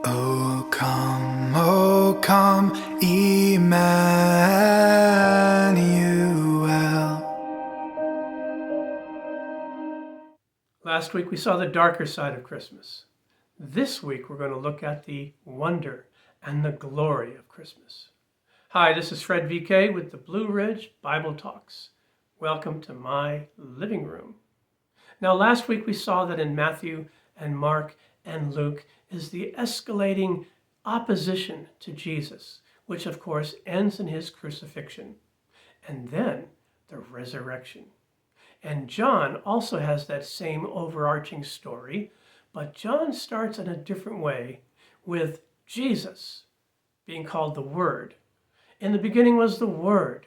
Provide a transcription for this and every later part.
O come Emmanuel. Last week we saw the darker side of Christmas. This week we're going to look at the wonder and the glory of Christmas. Hi, this is Fred VK with the Blue Ridge Bible Talks. Welcome to my living room. Now last week we saw that in Matthew and Mark and Luke is the escalating opposition to Jesus, which of course ends in his crucifixion, and then the resurrection. And John also has that same overarching story, but John starts in a different way with Jesus being called the Word. In the beginning was the Word,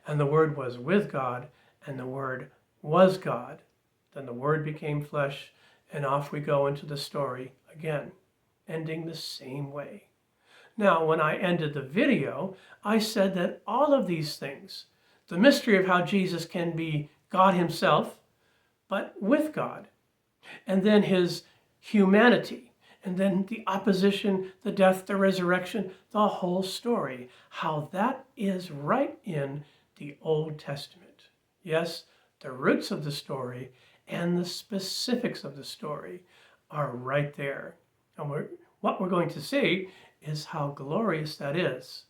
and the Word was with God, and the Word was God. Then the Word became flesh, and off we go into the story again, ending the same way. Now, when I ended the video, I said that all of these things, the mystery of how Jesus can be God himself, but with God, and then his humanity, and then the opposition, the death, the resurrection, the whole story, how that is right in the Old Testament. Yes, the roots of the story and the specifics of the story are right there. And what we're going to see is how glorious that is.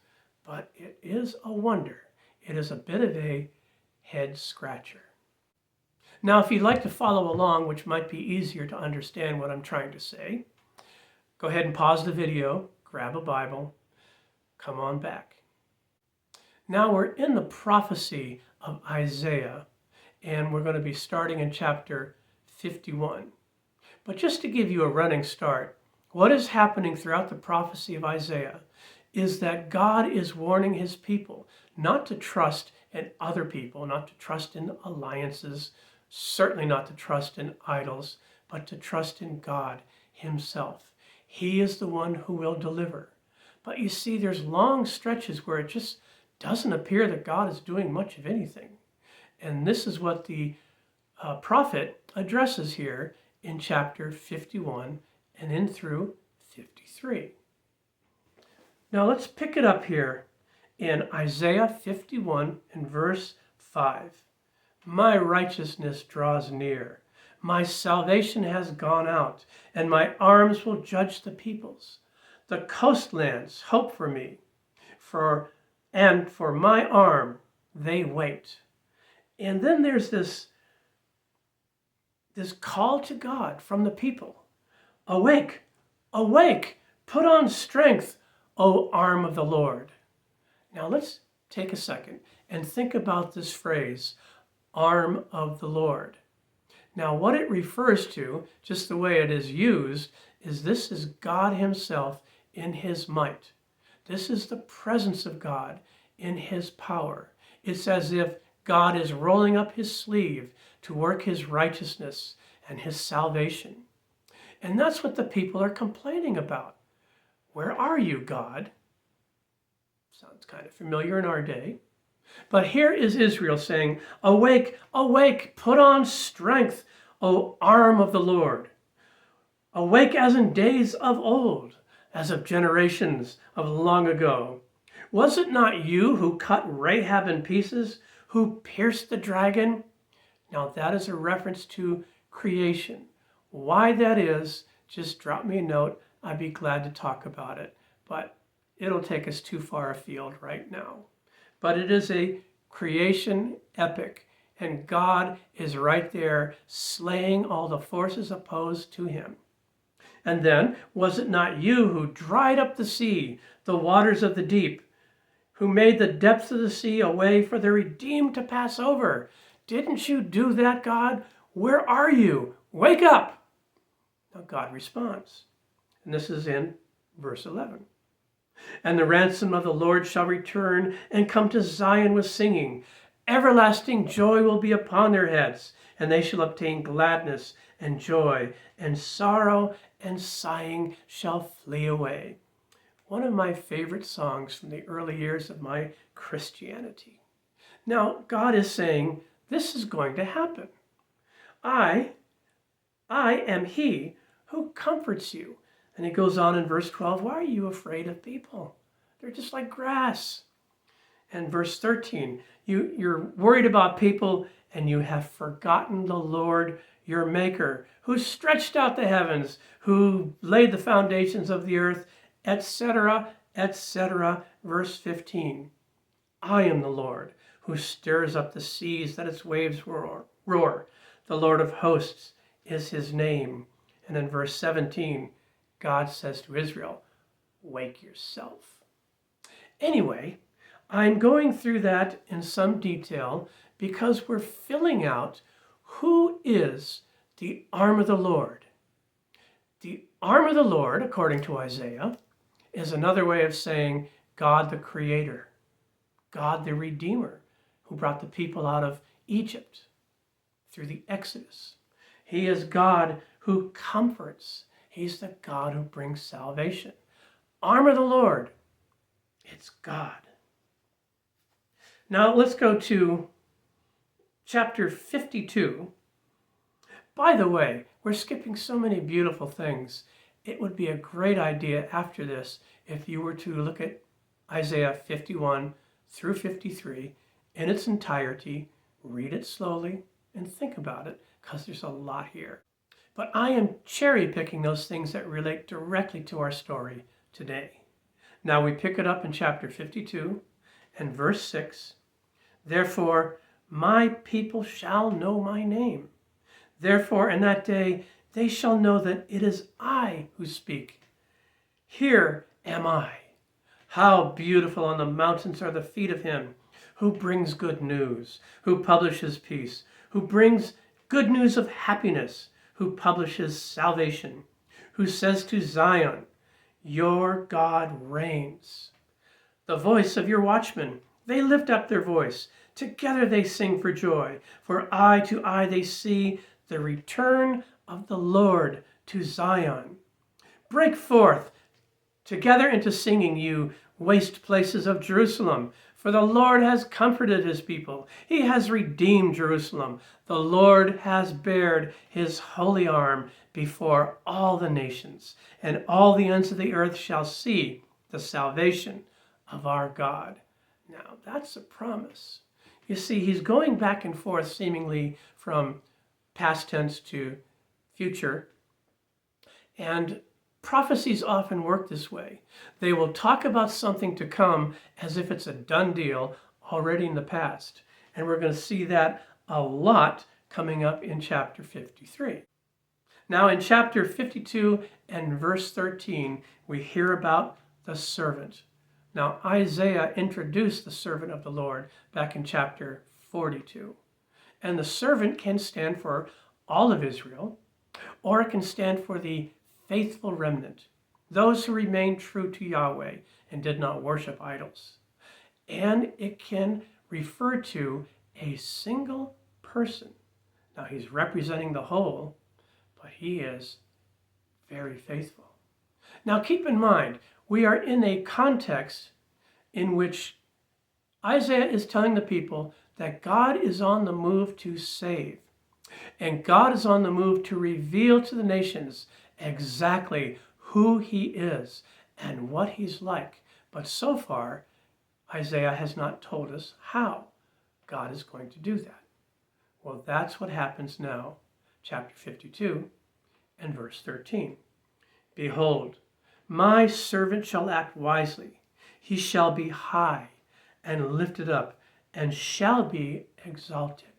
But it is a wonder. It is a bit of a head scratcher. Now, if you'd like to follow along, which might be easier to understand what I'm trying to say, go ahead and pause the video, grab a Bible, come on back. Now we're in the prophecy of Isaiah, and we're going to be starting in chapter 51. But just to give you a running start, what is happening throughout the prophecy of Isaiah is that God is warning his people not to trust in other people, not to trust in alliances, certainly not to trust in idols, but to trust in God himself. He is the one who will deliver. But you see, there's long stretches where it just doesn't appear that God is doing much of anything. And this is what the prophet addresses here in chapter 51 and in through 53. Now let's pick it up here in Isaiah 51 and verse 5. My righteousness draws near. My salvation has gone out, and my arms will judge the peoples. The coastlands hope for me, and for my arm they wait. And then there's this call to God from the people. Awake, awake, put on strength, O arm of the Lord. Now let's take a second and think about this phrase, arm of the Lord. Now what it refers to, just the way it is used, is this is God himself in his might. This is the presence of God in his power. It's as if God is rolling up his sleeve to work his righteousness and his salvation. And that's what the people are complaining about. Where are you, God? Sounds kind of familiar in our day. But here is Israel saying, awake, awake, put on strength, O arm of the Lord. Awake as in days of old, as of generations of long ago. Was it not you who cut Rahab in pieces, who pierced the dragon? Now that is a reference to creation. Why that is, just drop me a note. I'd be glad to talk about it, but it'll take us too far afield right now. But it is a creation epic, and God is right there slaying all the forces opposed to him. And then, was it not you who dried up the sea, the waters of the deep, who made the depths of the sea a way for the redeemed to pass over? Didn't you do that, God? Where are you? Wake up! Now God responds. And this is in verse 11. And the ransom of the Lord shall return and come to Zion with singing. Everlasting joy will be upon their heads, and they shall obtain gladness and joy, and sorrow and sighing shall flee away. One of my favorite songs from the early years of my Christianity. Now, God is saying, this is going to happen. I am he who comforts you. And he goes on in verse 12, why are you afraid of people? They're just like grass. And verse 13, you're worried about people and you have forgotten the Lord your Maker, who stretched out the heavens, who laid the foundations of the earth, etc., etc. Verse 15, I am the Lord who stirs up the seas that its waves roar. The Lord of hosts is his name. And in verse 17, God says to Israel, wake yourself. Anyway, I'm going through that in some detail because we're filling out who is the arm of the Lord. The arm of the Lord, according to Isaiah, is another way of saying God the Creator, God the Redeemer, who brought the people out of Egypt through the Exodus. He is God who comforts. He's the God who brings salvation. Arm of the Lord, it's God. Now let's go to chapter 52. By the way, we're skipping so many beautiful things. It would be a great idea after this if you were to look at Isaiah 51 through 53 in its entirety, read it slowly, and think about it, because there's a lot here. But I am cherry picking those things that relate directly to our story today. Now we pick it up in chapter 52 and verse 6. Therefore, my people shall know my name. Therefore, in that day, they shall know that it is I who speak. Here am I. How beautiful on the mountains are the feet of him who brings good news, who publishes peace, who brings good news of happiness, who publishes salvation, who says to Zion, your God reigns. The voice of your watchmen, they lift up their voice. Together they sing for joy. For eye to eye they see the return of the Lord to Zion. Break forth together into singing, you waste places of Jerusalem. For the Lord has comforted his people. He has redeemed Jerusalem. The Lord has bared his holy arm before all the nations, and all the ends of the earth shall see the salvation of our God. Now, that's a promise. You see, he's going back and forth seemingly from past tense to future. And prophecies often work this way. They will talk about something to come as if it's a done deal already in the past. And we're going to see that a lot coming up in chapter 53. Now in chapter 52 and verse 13, we hear about the servant. Now Isaiah introduced the servant of the Lord back in chapter 42. And the servant can stand for all of Israel, or it can stand for the faithful remnant, those who remained true to Yahweh and did not worship idols. And it can refer to a single person. Now he's representing the whole, but he is very faithful. Now keep in mind, we are in a context in which Isaiah is telling the people that God is on the move to save. And God is on the move to reveal to the nations exactly who he is and what he's like. But so far, Isaiah has not told us how God is going to do that. Well, that's what happens now, chapter 52 and verse 13. Behold, my servant shall act wisely. He shall be high and lifted up and shall be exalted.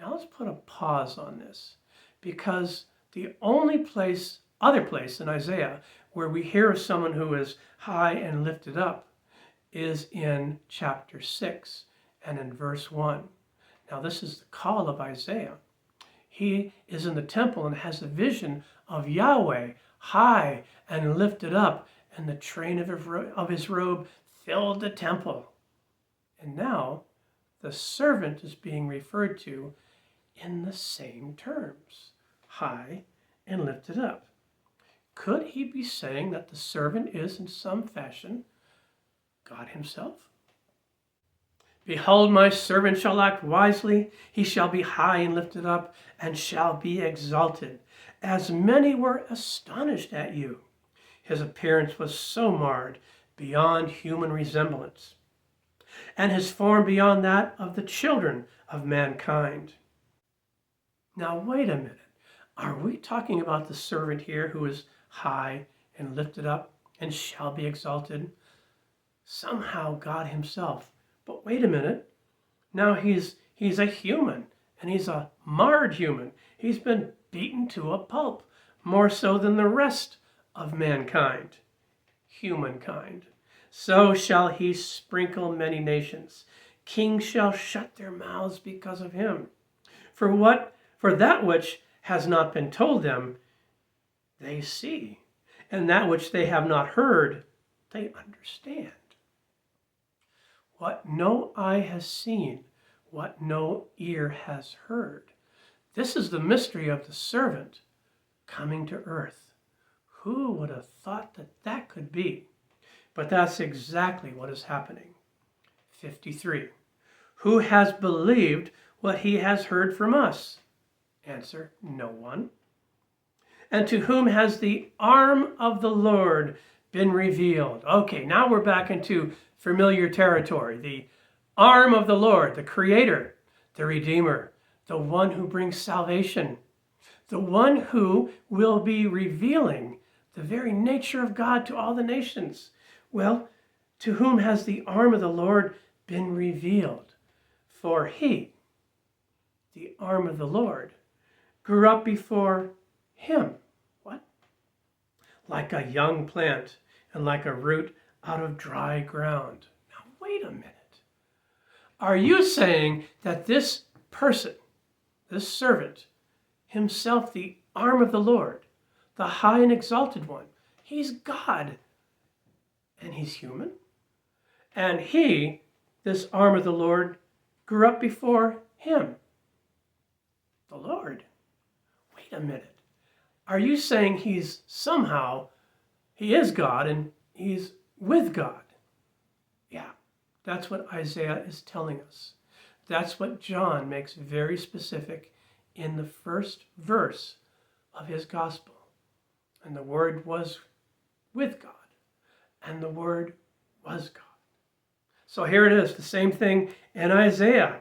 Now let's put a pause on this, because the only other place in Isaiah where we hear of someone who is high and lifted up is in chapter 6 and in verse 1. Now this is the call of Isaiah. He is in the temple and has a vision of Yahweh high and lifted up, and the train of his robe filled the temple. And now the servant is being referred to in the same terms, high and lifted up. Could he be saying that the servant is in some fashion God himself? Behold, my servant shall act wisely. He shall be high and lifted up and shall be exalted. as many were astonished at you. His appearance was so marred beyond human resemblance, and his form beyond that of the children of mankind. Now, wait a minute. Are we talking about the servant here who is high and lifted up and shall be exalted? Somehow God himself. But wait a minute. Now he's a human, and he's a marred human. He's been beaten to a pulp, more so than the rest of mankind, humankind. So shall he sprinkle many nations. Kings shall shut their mouths because of him. For that which has not been told them, they see, and that which they have not heard, they understand. What no eye has seen, what no ear has heard. This is the mystery of the servant coming to earth. Who would have thought that that could be? But that's exactly what is happening. 53. Who has believed what he has heard from us? Answer, no one. And to whom has the arm of the Lord been revealed? Okay, now we're back into familiar territory. The arm of the Lord, the Creator, the Redeemer, the one who brings salvation, the one who will be revealing the very nature of God to all the nations. Well, to whom has the arm of the Lord been revealed? For he, the arm of the Lord, grew up before him. What? Like a young plant and like a root out of dry ground. Now, wait a minute. Are you saying that this person, this servant, himself the arm of the Lord, the high and exalted one, he's God, and he's human? And he, this arm of the Lord, grew up before him, the Lord. Wait a minute. Are you saying he is God and he's with God? Yeah, that's what Isaiah is telling us. That's what John makes very specific in the first verse of his gospel. And the Word was with God, and the Word was God. So here it is, the same thing in Isaiah.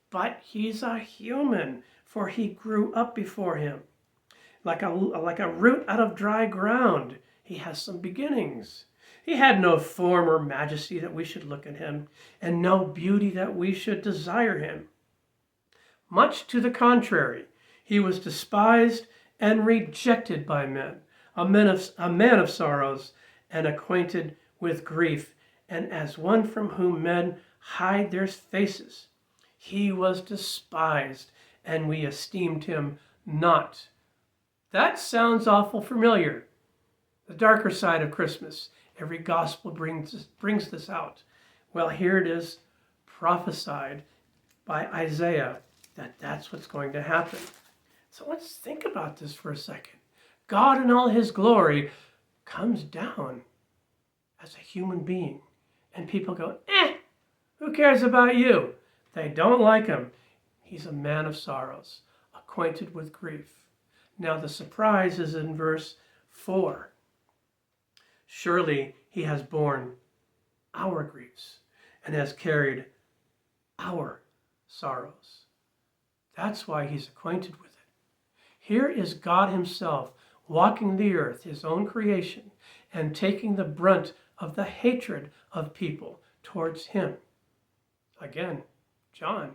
But he's a human, for he grew up before him. Like a root out of dry ground, he has some beginnings. He had no form or majesty that we should look at him, and no beauty that we should desire him. Much to the contrary, he was despised and rejected by men, a man of sorrows and acquainted with grief, and as one from whom men hide their faces. He was despised, and we esteemed him not. That sounds awful familiar. The darker side of Christmas. Every gospel brings this out. Well, here it is prophesied by Isaiah that that's what's going to happen. So let's think about this for a second. God in all his glory comes down as a human being. And people go, who cares about you? They don't like him. He's a man of sorrows, acquainted with grief. Now the surprise is in verse 4. Surely he has borne our griefs and has carried our sorrows. That's why he's acquainted with it. Here is God himself walking the earth, his own creation, and taking the brunt of the hatred of people towards him. Again, John,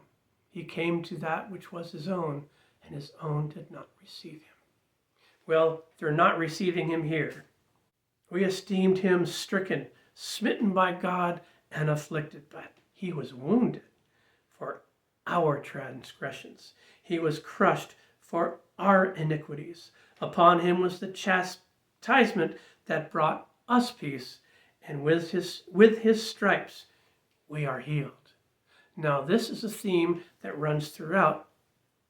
he came to that which was his own, and his own did not receive him. Well, they're not receiving him here. We esteemed him stricken, smitten by God, and afflicted, but he was wounded for our transgressions. He was crushed for our iniquities. Upon him was the chastisement that brought us peace, and with his stripes we are healed. Now, this is a theme that runs throughout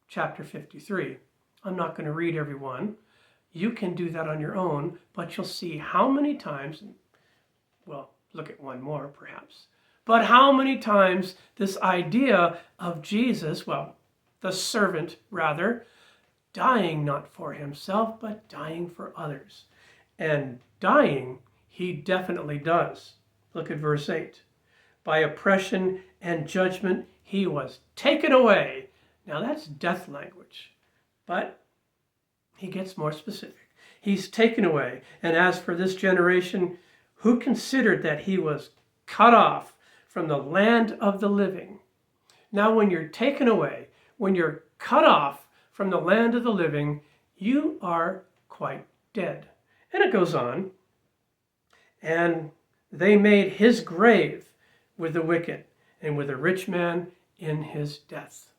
chapter 53. I'm not going to read every one. You can do that on your own, but you'll see how many times, well, look at one more perhaps, but how many times this idea of Jesus, well, the servant rather, dying not for himself, but dying for others. And dying, he definitely does. Look at verse 8. By oppression and judgment he was taken away. Now that's death language, but he gets more specific. He's taken away. And as for this generation, who considered that he was cut off from the land of the living? Now, when you're taken away, when you're cut off from the land of the living, you are quite dead. And it goes on. And they made his grave with the wicked and with a rich man in his death.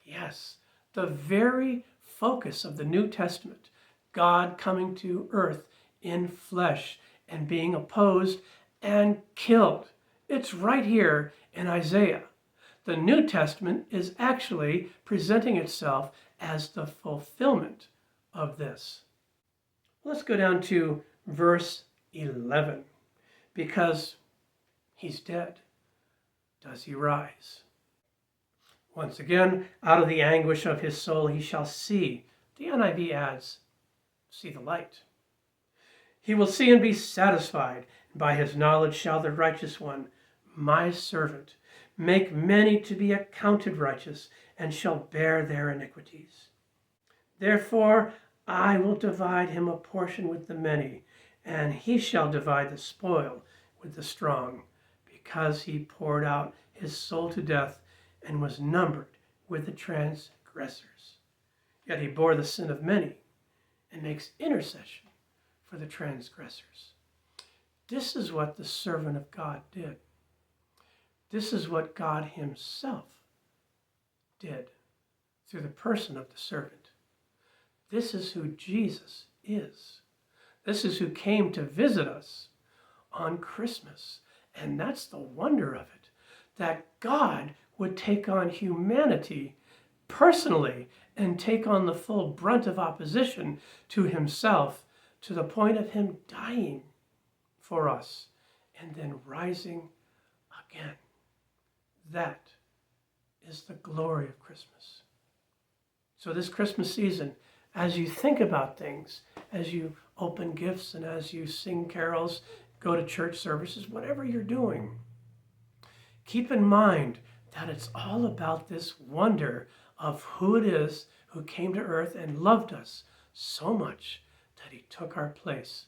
Yes, the very focus of the New Testament, God coming to earth in flesh and being opposed and killed. It's right here in Isaiah. The New Testament is actually presenting itself as the fulfillment of this. Let's go down to verse 11. Because he's dead, does he rise? Once again, out of the anguish of his soul he shall see. The NIV adds, see the light. He will see and be satisfied. By his knowledge shall the righteous one, my servant, make many to be accounted righteous, and shall bear their iniquities. Therefore I will divide him a portion with the many, and he shall divide the spoil with the strong, because he poured out his soul to death and was numbered with the transgressors. Yet he bore the sin of many and makes intercession for the transgressors. This is what the servant of God did. This is what God himself did through the person of the servant. This is who Jesus is. This is who came to visit us on Christmas. And that's the wonder of it, that God would take on humanity personally and take on the full brunt of opposition to himself to the point of him dying for us and then rising again. That is the glory of Christmas. So this Christmas season, as you think about things, as you open gifts and as you sing carols, go to church services, whatever you're doing, keep in mind that it's all about this wonder of who it is who came to earth and loved us so much that he took our place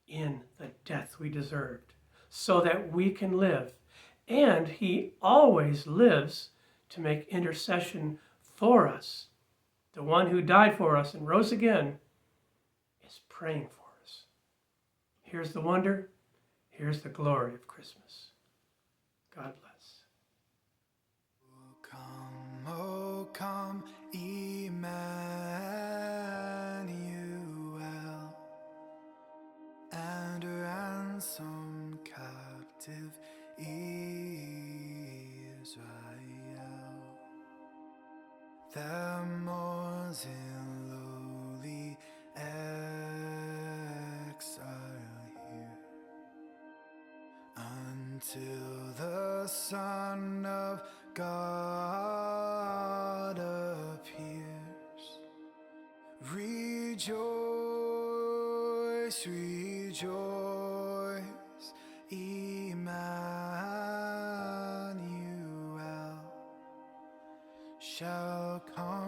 in the death we deserved so that we can live. And he always lives to make intercession for us. The one who died for us and rose again is praying for us. Here's the wonder. Here's the glory of Christmas. God bless. Come, O come, Emmanuel, and ransom captive Israel. The mourns in lowly exile here, until the Son of God appears. Rejoice, rejoice, Emmanuel shall come.